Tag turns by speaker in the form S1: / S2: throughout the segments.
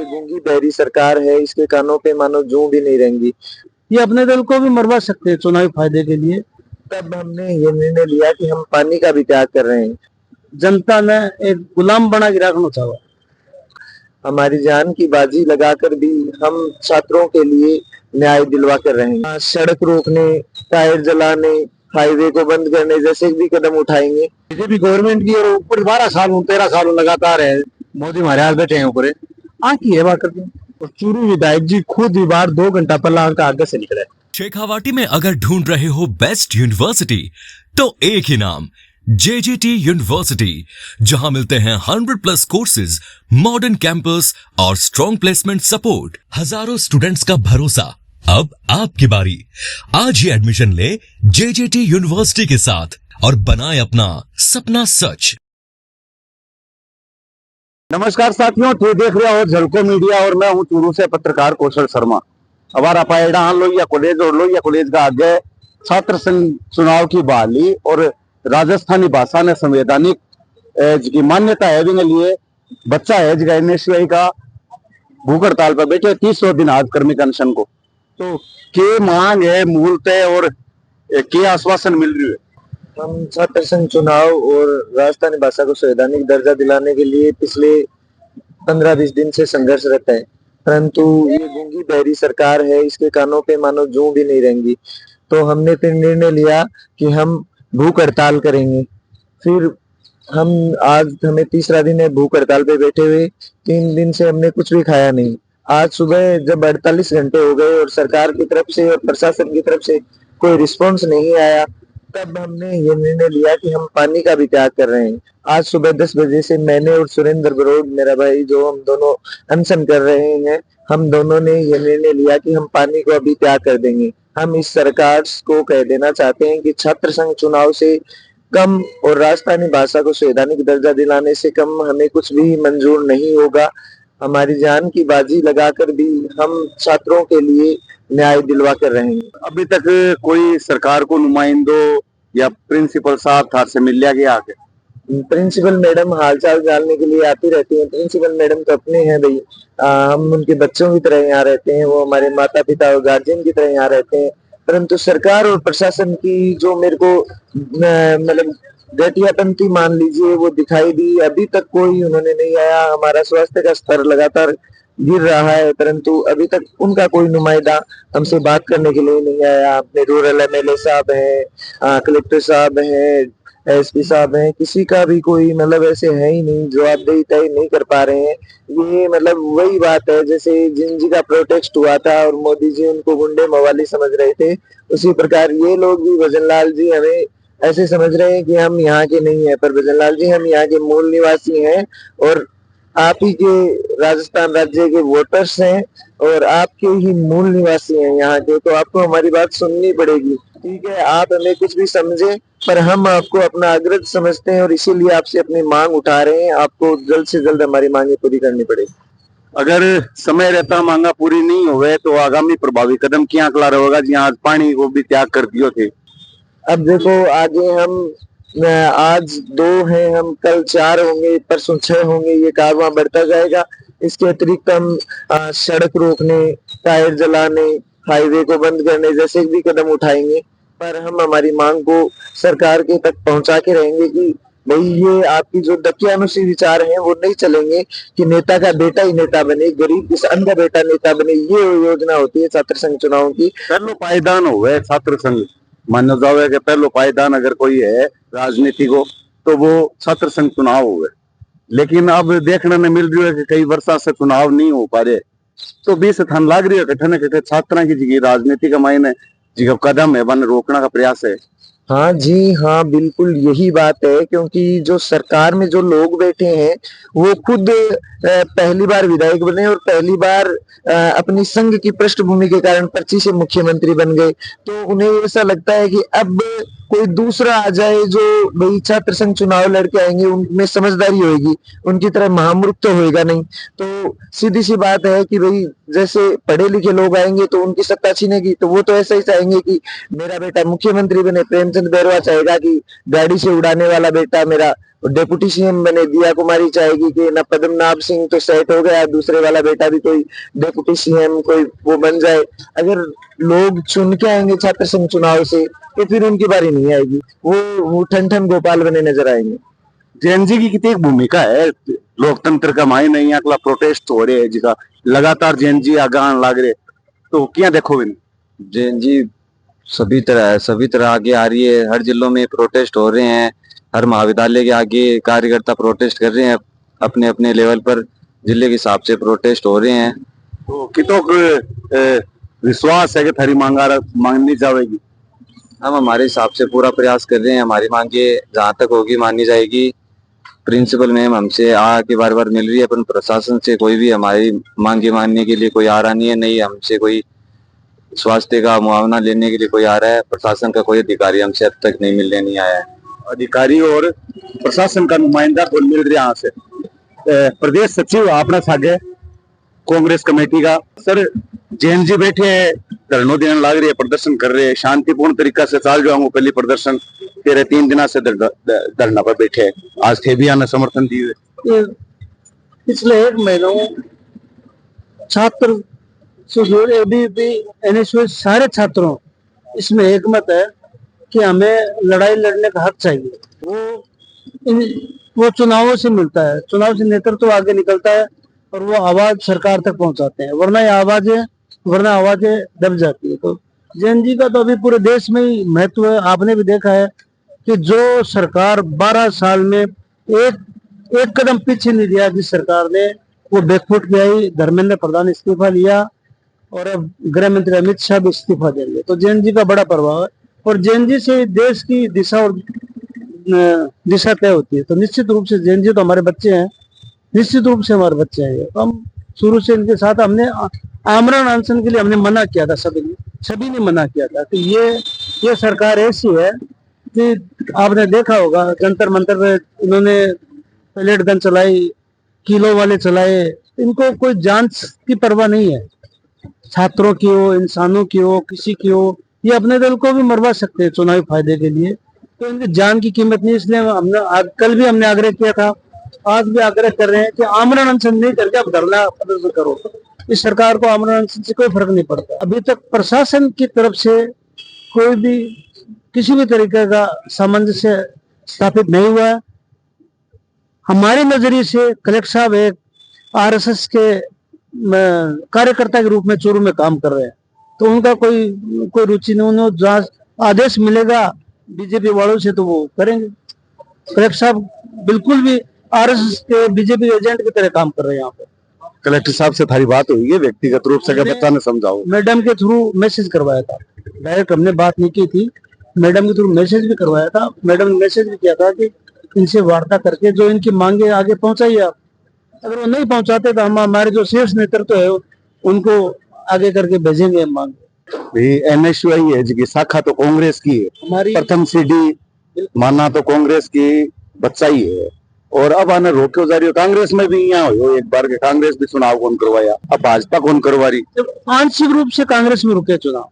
S1: गूंगी बहरी सरकार है, इसके कानों पे मानो जूं भी नहीं रहेंगी।
S2: ये अपने दल को भी मरवा सकते हैं चुनावी फायदे के लिए।
S1: तब हमने ये निर्णय लिया कि हम पानी का भी त्याग कर रहे हैं।
S2: जनता ने एक गुलाम बना के रखना चाहा।
S1: हमारी जान की बाजी लगाकर भी हम छात्रों के लिए न्याय दिलवा कर रहे हैं। सड़क रोकने, टायर जलाने, हाईवे को बंद करने जैसे भी कदम उठाएंगे।
S2: बीजेपी गवर्नमेंट की और ऊपर 12 साल 13 साल लगातार है, मोदी हमारे हाथ बैठे हैं ऊपर आकी है बात करते हैं। और चूरू विधायक जी खुद ही बाहर 2 घंटा पहले आंका आगे से निकले।
S3: शेखावाटी में अगर ढूंढ रहे हो बेस्ट यूनिवर्सिटी तो एक ही नाम, JJT यूनिवर्सिटी, जहां मिलते हैं 100+ कोर्सेज, मॉडर्न कैंपस और स्ट्रॉन्ग प्लेसमेंट सपोर्ट, हजारों स्टूडेंट्स का भरोसा। अब आपकी बारी, आज ही एडमिशन ले JJT यूनिवर्सिटी के साथ और बनाए अपना सपना सच।
S2: नमस्कार साथियों, तो देख रहे हो झलको मीडिया और मैं हूं चूरू से पत्रकार कौशल शर्मा। हमारा पायड़ा लोहिया कॉलेज और लोहिया कॉलेज का आगे छात्र संघ चुनाव की बहाली और राजस्थानी भाषा ने संवैधानिक की मान्यता है भी लिए बच्चा है जिसका NSCI का भूख हड़ताल पर बैठे 30 दिन आज कर्मिक अनशन को। तो के मांग है मूलतः और के आश्वासन मिल रही है?
S1: हम छात्र संघ चुनाव और राजस्थानी भाषा को संवैधानिक दर्जा दिलाने के लिए पिछले 15-20 दिन से संघर्षरत है, परंतु ये गूंगी बहरी सरकार है, इसके कानों पे मानो जूं भी नहीं रहेंगी। तो हमने फिर निर्णय लिया कि हम भूख हड़ताल करेंगे। फिर हमें तीसरा दिन है भूख हड़ताल पे बैठे हुए। 3 दिन से हमने कुछ भी खाया नहीं। आज सुबह जब 48 घंटे हो गए और सरकार की तरफ से और प्रशासन की तरफ से कोई रिस्पॉन्स नहीं आया, तब हमने ये निर्णय लिया कि हम पानी का भी त्याग कर रहे हैं। आज सुबह 10 बजे से मैंने और सुरेंद्र बरोड मेरा भाई, जो हम दोनों अनशन कर रहे हैं, हम दोनों ने ये निर्णय लिया कि हम पानी को अभी त्याग कर देंगे। हम इस सरकार को कह देना चाहते हैं कि छात्र संघ चुनाव से कम और राजस्थानी भाषा को संवैधानिक दर्जा दिलाने से कम हमें कुछ भी मंजूर नहीं होगा। हमारी जान की बाजी लगाकर भी हम छात्रों के लिए न्याय दिलवा कर रहे हैं।
S2: अभी तक कोई सरकार को नुमाइंदों या प्रिंसिपल साहब थार से मिल लिया गया आगे?
S1: प्रिंसिपल मैडम हालचाल जानने के लिए आती रहती हैं। प्रिंसिपल मैडम तो अपने हैं भाई, हम उनके बच्चों की तरह यहाँ रहते हैं, वो हमारे माता पिता और गार्जियन की तरह यहाँ रहते हैं। परंतु सरकार और प्रशासन की जो मेरे को मतलब घटियापंथी मान लीजिए वो दिखाई दी, अभी तक कोई उन्होंने नहीं आया। हमारा स्वास्थ्य का स्तर लगातार गिर रहा है, परंतु अभी तक उनका कोई नुमाइंदा हमसे बात करने के लिए नहीं आया। अपने रूरल MLA साहब हैं, कलेक्टर साहब हैं, SP साहब हैं, किसी का भी कोई मतलब ऐसे है ही नहीं, जवाबदेही तय नहीं कर पा रहे हैं। ये मतलब वही बात है जैसे जिंजी का प्रोटेस्ट हुआ था और मोदी जी उनको गुंडे मवाली समझ रहे थे, उसी प्रकार ये लोग भी भजनलाल जी हमें ऐसे समझ रहे हैं कि हम यहाँ के नहीं है, पर भजनलाल जी हम यहाँ के मूल निवासी हैं और आप ही के राजस्थान राज्य के वोटर्स हैं और आपके ही मूल निवासी हैं यहाँ के, तो आपको हमारी बात सुननी पड़ेगी। ठीक है, आप हमें कुछ भी समझे, पर हम आपको अपना अग्रज समझते हैं और इसीलिए आपसे अपनी मांग उठा रहे हैं। आपको जल्द से जल्द हमारी मांगे पूरी करनी पड़ेगी।
S2: अगर समय रहता मांगा पूरी नहीं हुए तो आगामी प्रभावी कदम क्या अगला रहेगा? जी आज पानी को भी त्याग कर दियो थे।
S1: अब देखो आगे हम आज 2 हैं, हम कल 4 होंगे, परसों 6 होंगे, ये कारवां बढ़ता जाएगा। इसके अतिरिक्त हम सड़क रोकने, टायर जलाने, हाईवे को बंद करने जैसे भी कदम उठाएंगे, पर हम हमारी मांग को सरकार के तक पहुंचा के रहेंगे कि भाई ये आपकी जो दकियानुसी विचार हैं वो नहीं चलेंगे कि नेता का बेटा ही नेता बने, गरीब किसान का बेटा नेता बने। ये योजना होती है छात्र संघ चुनाव की।
S2: पहलो पायदान हुए छात्र संघ, माना जावे कि पहलो पायदान अगर कोई है राजनीति को तो वो छात्र संघ चुनाव हुए। लेकिन अब देखने में मिल रही है कि कई वर्षा से चुनाव नहीं हो पा रहे, तो 20 थान लाग रही है कठिन छात्रा की जी राजनीति का मायने जी कदम है बन रोकने का प्रयास है।
S1: हाँ जी, हाँ बिल्कुल यही बात है, क्योंकि जो सरकार में जो लोग बैठे हैं वो खुद पहली बार विधायक बने और पहली बार अपनी संघ की पृष्ठभूमि के कारण 25 से मुख्यमंत्री बन गए। तो उन्हें ऐसा लगता है कि अब कोई दूसरा आ जाए जो भाई छात्र संघ चुनाव लड़के आएंगे, उनमें समझदारी होगी, उनकी तरह महामूर्ख तो होएगा नहीं। तो सीधी सी बात है कि भाई जैसे पढ़े लिखे लोग आएंगे तो उनकी सत्ता छीनेगी, तो वो तो ऐसा ही चाहेंगे कि मेरा बेटा मुख्यमंत्री बने। प्रेमचंद बैरवा चाहेगा कि गाड़ी से उड़ाने वाला बेटा मेरा डेप्यूटी सीएम बने, दिया कुमारी चाहेगी कि ना पद्मनाभ सिंह तो सेट हो गया, दूसरे वाला बेटा भी कोई डेप्यूटी सीएम कोई वो बन जाए। अगर लोग चुन के आएंगे छात्र संघ चुनाव से तो फिर उनकी बारी नहीं आएगी, वो ठन ठन गोपाल बने नजर आएंगे।
S2: जेएनजी की कितनी भूमिका है लोकतंत्र का मायने, यहाँ अगला प्रोटेस्ट हो रहे है जिका लगातार जेएनजी आगे आने लग रहे, तो क्या देखो बिन
S4: जेएनजी सभी तरह आगे आ रही है। हर जिलों में प्रोटेस्ट हो रहे हैं, हर महाविद्यालय के आगे कार्यकर्ता प्रोटेस्ट कर रहे हैं, अपने अपने लेवल पर जिले के हिसाब से प्रोटेस्ट हो रहे हैं।
S2: तो कितो विश्वास है कि थारी मांगनी जाएगी?
S4: हम हमारे हिसाब से पूरा प्रयास कर रहे हैं, हमारी मांगे जहाँ तक होगी मानी जाएगी। प्रिंसिपल मैम हमसे आके बार बार मिल रही है, पर प्रशासन से कोई भी हमारी मांगे मानने के लिए कोई आ रहा नहीं है, नहीं हमसे कोई स्वास्थ्य का मुआवना लेने के लिए कोई आ रहा है। प्रशासन का कोई अधिकारी हमसे अब तक नहीं मिलने नहीं आया है।
S2: अधिकारी और प्रशासन का नुमाइंदा को मिल रहा है यहाँ से। प्रदेश सचिव आपने सागे कांग्रेस कमेटी का सर, जेएनजी बैठे हैं, धरनों देने लग रही है, प्रदर्शन कर रहे हैं, शांतिपूर्ण तरीका से चाल जाऊंगा पहले प्रदर्शन, तेरे 3 दिन से धरना पर बैठे हैं, आज थे भी आने समर्थन दिए।
S5: पिछले 1 महीनों छात्र एबीवीपी एनएसयूएस सारे छात्रों इसमें एकमत है कि हमें लड़ाई लड़ने का हक चाहिए। वो चुनावों से मिलता है, चुनाव से नेतृत्व आगे निकलता है और वो आवाज सरकार तक पहुंचाते हैं, वरना आवाजें दब जाती है। तो जेएनजी का तो अभी पूरे देश में ही महत्व है। आपने भी देखा है कि जो सरकार 12 साल में एक कदम पीछे नहीं दिया, जिस सरकार ने वो बैकफुट पे आई, धर्मेंद्र प्रधान इस्तीफा लिया और अब गृह मंत्री अमित शाह भी इस्तीफा देंगे, तो जेएनजी का बड़ा प्रभाव है और जेएनजी से देश की दिशा तय होती है। तो निश्चित रूप से जेएनजी तो हमारे बच्चे हैं, निश्चित रूप से हमारे बच्चे हैं। तो हम शुरू से इनके साथ हमने आमरण अनशन के लिए हमने मना किया था, सभी ने मना किया था कि ये सरकार ऐसी है कि आपने देखा होगा जंतर मंतर पे इन्होंने पैलेट गन चलाई, किलो वाले चलाए, इनको कोई जांच की परवाह नहीं है, छात्रों की हो, इंसानों की हो, किसी की हो, ये अपने दल को भी मरवा सकते हैं चुनावी फायदे के लिए। तो इनकी जान की कीमत नहीं, इसलिए हमने कल भी हमने आग्रह किया था, आज भी आग्रह कर रहे हैं कि आमरण अनशन नहीं करके आप धरना प्रदर्शन करो। इस सरकार को आमरण अनशन से कोई फर्क नहीं पड़ता। अभी तक प्रशासन की तरफ से कोई भी किसी भी तरीके का सामंजस्य स्थापित नहीं हुआ है। हमारे नजरिए से कलेक्टर साहब एक आरएसएस के कार्यकर्ता के रूप में चूरू में काम कर रहे हैं, तो उनका कोई रुचि नहीं, उन्हें जहाँ आदेश मिलेगा बीजेपी वालों से तो वो करेंगे। कलेक्टर साहब बिल्कुल भी आरएसएस के बीजेपी एजेंट की तरह काम कर रहे हैं यहाँ पे।
S2: कलेक्टर साहब से थारी बात हुई है व्यक्तिगत रूप से? बच्चा ने समझाओ।
S5: मैडम के थ्रू मैसेज करवाया था, डायरेक्ट हमने बात नहीं की थी, मैडम के थ्रू मैसेज भी करवाया था। मैडम ने मैसेज भी किया था कि इनसे वार्ता करके जो इनकी मांगे आगे पहुंचाइए आप। अगर वो नहीं पहुंचाते तो हम हमारे जो शीर्ष नेतृत्व है उनको आगे करके भेजेंगे हम मांग।
S2: एनएसयूआई है जिसकी शाखा तो कांग्रेस की है,
S5: हमारी
S2: प्रथम सीडी माना तो कांग्रेस की बच्चा ही है, और अब आने रोके जा रही हो। कांग्रेस में भी यहाँ हो एक बार के कांग्रेस भी चुनाव कौन करवाया, अब भाजपा कौन करवा रही?
S5: आंशिक रूप से कांग्रेस में रुके चुनाव,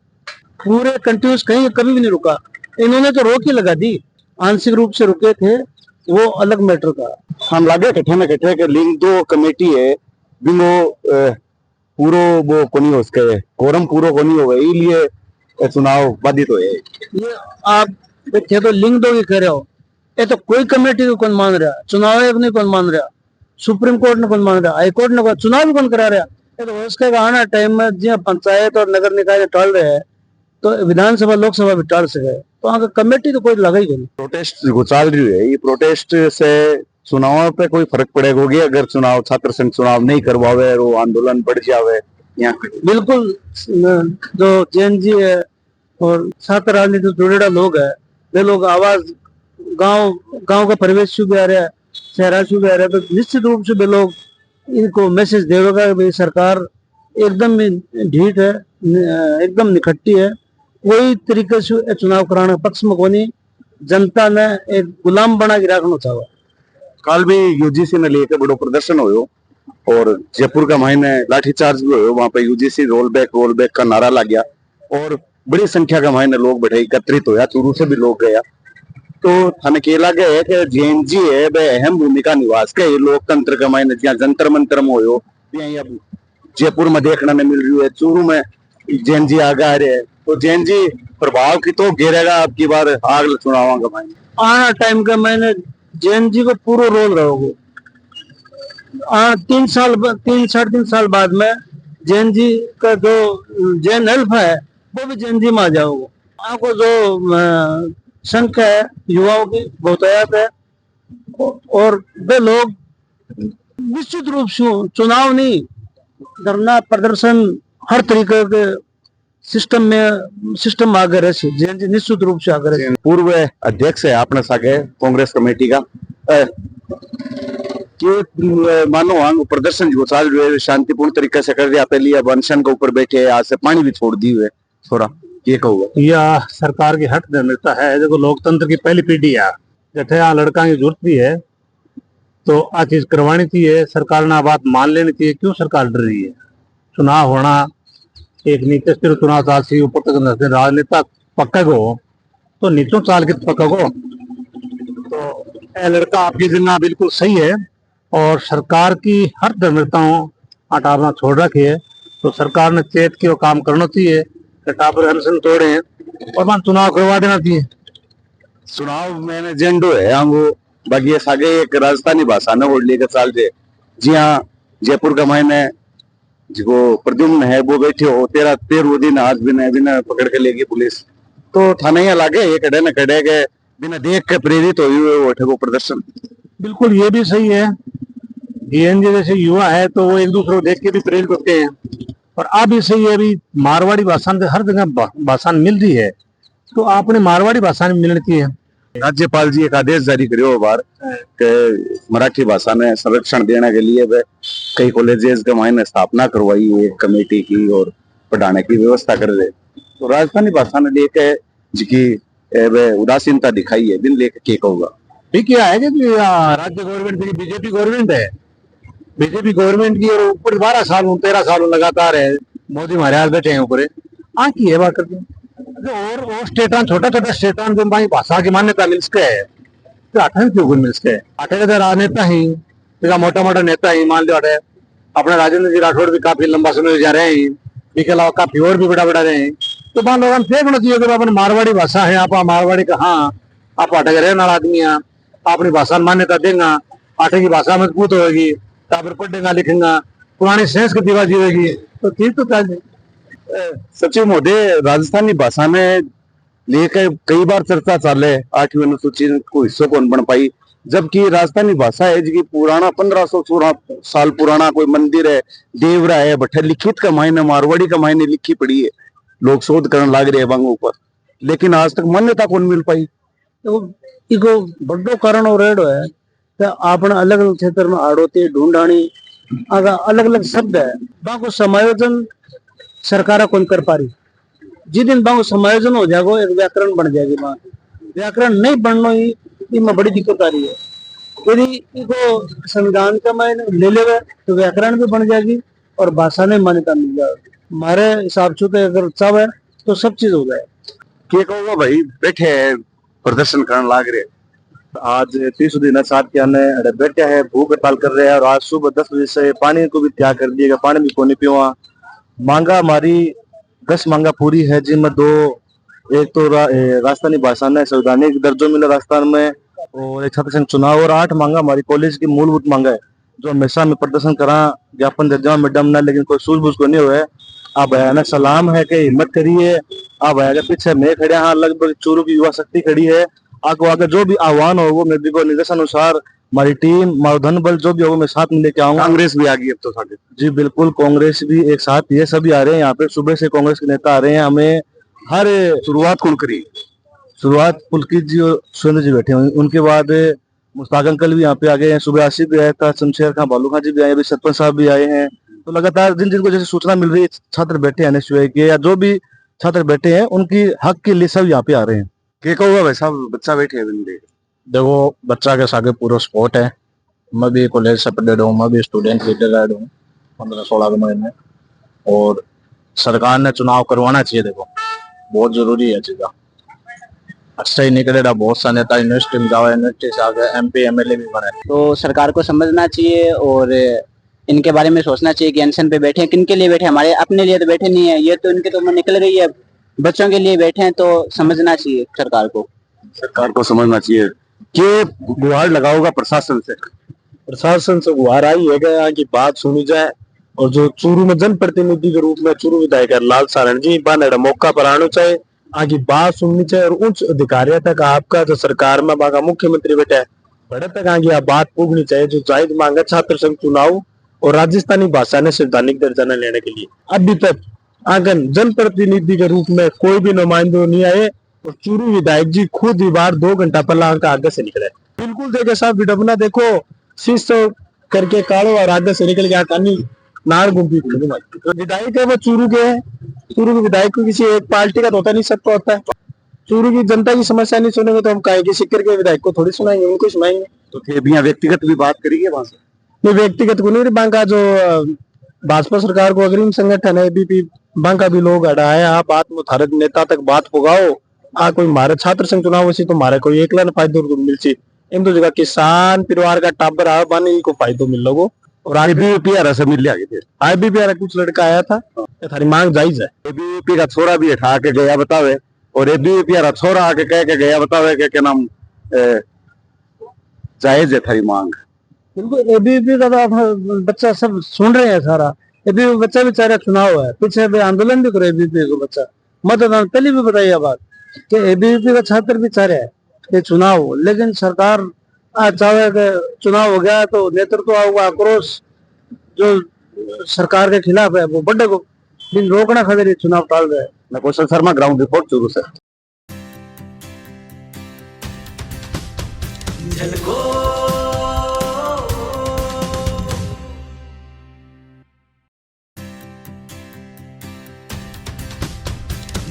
S5: पूरे कंटिन्यूस कहीं कभी भी नहीं रुका। इन्होंने तो रोक ही लगा दी, आंशिक रूप से रुके थे, वो अलग मैटर था।
S2: हम लगे कट्ठे में कट्ठे के लिंक 2 कमेटी है बिनो पूरो वो कोनी हो सके, कोरम पूरो कोनी हो गए, इसलिए चुनाव बाधित हुए।
S5: ये आप थे तो लिंक 2 की कह रहे हो, ये तो कोई कमेटी को कौन मान रहा, चुनाव आयोग ने कौन मान रहा, सुप्रीम कोर्ट ने कौन मान रहा, हाई कोर्ट ने चुनाव भी कौन करा रहा। ये तो उसके आना टाइम में जी पंचायत और नगर निकाय टाल रहे हैं, तो विधानसभा लोकसभा भी टाल सके, तो वहाँ कमेटी तो कोई लगा ही नहीं।
S2: प्रोटेस्ट चल रही है, ये प्रोटेस्ट से चुनाव पे कोई फर्क पड़ेगा कि अगर चुनाव छात्र संघ चुनाव नहीं करवावे और वो आंदोलन बढ़ जावे? यहाँ
S5: बिल्कुल जो जेएनजी है और छात्र राजनीति से जुड़े लोग है, वे लोग आवाज गांव का परिवेश भी आ रहा है, शहरा भी आ रहा है, तो निश्चित रूप से वे लोग इनको मैसेज देगा कि भाई सरकार एकदम ढीठ है, एकदम निखट्टी है, कोई तरीके से चुनाव कराने पक्ष में कोनी, जनता ने एक गुलाम बना के रखना चाहा।
S2: कल भी यूजीसी ने लेकर बड़ो प्रदर्शन हो और जयपुर का महीने लाठीचार्ज भी हो, वहां पे यूजीसी रोल बैक का नारा लग गया और बड़ी संख्या का महीने लोग बैठे एकत्रित होया, चूरू से भी लोग गया। तो थाने के लगे है कि जेएनजी है वे अहम भूमिका निवास के ये लोकतंत्र के मायने ज्यादा जंतर मंतर में हो अब जयपुर में देखने ने मिल रही है, चूरू में जेएनजी आगे आ रहे हैं, तो जेएनजी प्रभाव की तो गिरेगा अब की बार आग चुनाव भाई
S5: आना टाइम का मैंने जैन जी को पूरा रोल रहोगे 3 साढ़े 3 साल बाद में जैन जी का जो जैन हेल्प है वो भी जैन जी में आ जाओगे। आपको जो संख्या है युवाओं की बहुतायत है और वे लोग निश्चित रूप से चुनाव नहीं धरना प्रदर्शन हर तरीके के सिस्टम आगे रहे जैन जी निश्चित रूप से आगे रहे।
S2: पूर्व अध्यक्ष है आपने सागे कांग्रेस कमेटी का कि मानो वहां प्रदर्शन जो चाल रहे है शांतिपूर्ण तरीके से कर दिया, पहले अब अनशन के ऊपर बैठे हैं, आज से पानी भी छोड़ दी हुए थोड़ा ये कहूँगा
S6: यह सरकार की हट निर्णयता है। देखो लोकतंत्र की पहली पीढ़ी है, जैसे यहाँ लड़का की जरूरत भी है तो आ चीज करवानी चाहिए, सरकार ने बात मान लेनी चाहिए। क्यों सरकार डर रही है? चुनाव होना एक नीचे सिर्फ चुनाव चाल से ऊपर तक राजनेता पक्का हो तो नीचों चाल के पक्का हो तो यह लड़का आपकी जिम्मा बिल्कुल सही है और सरकार की हर निर्णयताओं हटाना छोड़ रखी है, तो सरकार ने चेत के वो काम करना चाहिए, टापर अनशन तोड़े और मान चुनाव करवा देना चाहिए।
S2: चुनाव में एजेंडो है वो बाकी सागे एक राजस्थानी भाषा ने ओढ़ लेकर चाल जे जी हाँ जयपुर का मायने जो प्रद्युम्न है वो बैठे हो 13 दिन आज बिना पकड़ के लेगी पुलिस, तो थाना यहाँ लागे ये कड़े न कड़े के बिना देख के प्रेरित हुए उठे वो प्रदर्शन।
S6: बिल्कुल ये भी सही है, डीएनजे जैसे युवा है तो वो एक दूसरे को देख के भी प्रेरित होते हैं, और आप भी सही है अभी मारवाड़ी भाषा हर जगह भाषा मिल रही है तो आपने मारवाड़ी भाषा में मिलनी चाहिए।
S2: राज्यपाल जी एक आदेश जारी करियो बार के मराठी भाषा ने संरक्षण देने के लिए वे कई कॉलेजेस के मायने स्थापना करवाई है कमेटी की और पढ़ाने की व्यवस्था कर रहे, तो राजस्थानी भाषा ने लेके जिकी वे उदासीनता दिखाई है बिन लेके के कहूँगा।
S6: ठीक है कि राज्य गवर्नमेंट की बीजेपी गवर्नमेंट है, बीजेपी गवर्नमेंट की और ऊपर 12 साल 13 साल लगातार है, मोदी महाराज हाथ बैठे हैं ऊपर की है बात करते हैं और स्टेटान छोटा स्टेटान जो भाषा की मान्यता मिल सके है तो 18 क्यों मिल सके 18 राजनेता ही मोटा नेता ही मान लो अपने राजेंद्र जी राठौड़ भी काफी लंबा समय जा रहे हैं, इसके अलावा काफी और भी बड़ा रहे हैं, तो मान लोग हम फेंकना चाहिए कि अपनी मारवाड़ी भाषा है आप मारवाड़ी का हाँ आप आटे रहने वाला आदमी है अपनी भाषा मान्यता देगा, आटे की भाषा मजबूत होगी तापर पढ़ेगा लिखेगा पुरानी संस्कृति बाजी होगी तो ठीक तो चाहिए।
S2: सचिव महोदय राजस्थानी भाषा में लेकर कई बार चर्चा चाले 8वीं अनुसूची को हिस्सों कौन बन पाई, जबकि राजस्थानी भाषा है जी पुराना 1516 साल पुराना कोई मंदिर है देवरा है बठे लिखित का मायने मारवाड़ी का मायने लिखी पड़ी है, लोग शोध करने लग रहे हैं वहां ऊपर, लेकिन आज तक मान्यता कौन मिल पाई।
S5: तो बड़ो कारण और रेडो है कि आपने अलग अलग क्षेत्र में आड़ोती ढूंढाणी अलग अलग शब्द है बाको समायोजन सरकार कौन कर पा रही, जिस दिन बाको समायोजन हो जाएगा एक व्याकरण बन जाएगी, वहां व्याकरण नहीं बनना ही इसमें बड़ी दिक्कत आ रही है। यदि इसको संविधान का मायने ले लेगा तो व्याकरण भी बन जाएगी और भाषा में मान्यता मिल जाएगी। हमारे हिसाब से तो अगर चाहे तो सब चीज हो जाए।
S2: के कहूँगा भाई बैठे प्रदर्शन करने लाग रहे
S1: आज 30 दिन साथ के आने बैठे है भूख हड़ताल कर रहे हैं और आज सुबह 10 बजे से पानी को भी त्याग कर दिएगा, पानी भी को नहीं पीवा। मांगा हमारी 10 मांगा पूरी है जिनमें 2 एक तो राजस्थानी भाषा ने संवैधानिक दर्जो मिला राजस्थान में और एक छात्र संघ चुनाव, और 8 मांगा हमारी कॉलेज की मूलभूत मांगा है जो हमेशा में प्रदर्शन करा ज्ञापन दे दिया मैडम ने, लेकिन कोई सूझबूझ को नहीं हुआ। आप भैया सलाम है कि हिम्मत करिए, आप भैया के पीछे मैं खड़े हाँ लगभग चूरू की युवा शक्ति खड़ी है, आपको आगे जो भी आह्वान हो वो मेरे को निर्देशानुसार हमारी टीम माधन बल जो भी हो मैं साथ में लेके आऊंगा।
S2: कांग्रेस भी आ गई अब तो साथ
S1: जी बिल्कुल कांग्रेस भी एक साथ ये सभी आ रहे हैं, यहाँ पे सुबह से कांग्रेस के नेता आ रहे हैं। हमें हर
S2: शुरुआत कौन करी,
S1: शुरुआत पुलकित जी और सुरेंद्र जी बैठे हुए, उनके बाद मुश्ताक अंकल भी यहाँ पे आ गए हैं, सुबह आसिफ भी आया था, शमशेर खां बालू खां जी भी आए, अभी सरपंच साहब भी आए हैं। तो लगातार जिनको जैसे सूचना मिल रही है छात्र बैठे हैं एनएसयूआई के या जो भी छात्र बैठे हैं उनकी हक के लिए सब यहाँ पे आ रहे हैं।
S2: के कहूँगा भाई साहब बच्चा बैठे हैं
S6: देखो बच्चा के सागे पूरा सपोर्ट है, मैं भी कॉलेज से पढ़ रहा हूँ, मैं भी स्टूडेंट लीडर रहा हूँ 15-16 के महीने, और सरकार ने चुनाव करवाना चाहिए, देखो बहुत जरूरी है चीज़। अच्छा ही निकलेगा, बहुत सा नेता यूनिवर्सिटी में जाओ, यूनिवर्सिटी से आगे MP MLA भी बने।
S7: तो सरकार को समझना चाहिए और इनके बारे में सोचना चाहिए कि अनशन पे बैठे हैं, किन के लिए बैठे हैं, हमारे अपने लिए तो बैठे नहीं है, ये तो इनके तो उम्र निकल गई है, बच्चों के लिए बैठे हैं, तो समझना चाहिए सरकार को।
S2: सरकार को समझना चाहिए कि गुहार लगाओगा प्रशासन से।
S6: प्रशासन से गुहार आई है कि यहाँ की बात सुनी जाए, और जो चूरू में जनप्रतिनिधि के रूप में चूरू विधायक लाल सारण जी बानेड़ा मौका पर आना चाहिए, यहाँ की बात सुननी चाहिए, और उच्च अधिकारियों तक आपका जो सरकार में बाका मुख्यमंत्री बैठा है बड़े तक यहाँ की बात पूछनी चाहिए। जो जायज मांग है छात्र संघ चुनाव और राजस्थानी भाषा ने संवैधानिक दर्जा न लेने के लिए, अभी तक आंगन जनप्रतिनिधि के रूप में कोई भी नुमाइंदो नहीं आए, और चूरू विधायक जी खुद ही बार 2 घंटा पहला आंका आगे से निकले। बिल्कुल देखे साहब विडम्बना देखो, शीश करके कालो और आगे से निकल गया कानी नार गुम्पी। तो विधायक है वो चूरू के है, चूरू के विधायक को किसी एक पार्टी का तो होता नहीं, सबका होता है। चूरू की जनता की समस्या नहीं सुनेंगे तो हम कहेंगे सिक्कर के विधायक को थोड़ी सुनाएंगे, उनको सुनाएंगे।
S2: तो थे भी यहाँ व्यक्तिगत भी बात करेंगे वहां से,
S6: नहीं व्यक्तिगत को नहीं, बांका जो भाजपा सरकार को अग्रिम संगठन है ABP बांका भी लोग अड़ा है, आप आत्मधारक नेता तक बात पुगाओ। आ कोई मारे छात्र संघ चुनाव से तो मारे कोई एकला न फायदो मिल सी, इन तो जगह किसान परिवार का टाबर आ बने इनको फायदो मिल लोगो। और
S2: ABVP से मिल लिया
S6: IBP कुछ लड़का आया था, थारी मांग जायज है।
S2: ABVP का छोरा भी उठा के गया बतावे, और ABVP छोरा आके कह के गया बतावे कि क्या नाम जायज है थारी मांग।
S5: बिल्कुल ABP का तो आप बच्चा सब सुन रहे हैं सारा। ABP बच्चा बेचारा चुनाव है, पीछे भी आंदोलन भी करो ABP को बच्चा, मतदान पहले भी बताइए बात कि ABP का छात्र भी चाह रहे हैं ये चुनाव हो, लेकिन सरकार आज चाहे कि चुनाव हो गया तो नेतृत्व होगा आक्रोश जो सरकार के खिलाफ है वो बढ़े को दिन रोकना खातिर चुनाव टाल रहे हैं।
S2: मैं कौशल शर्मा, ग्राउंड रिपोर्ट चूरू से।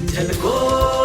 S3: झलको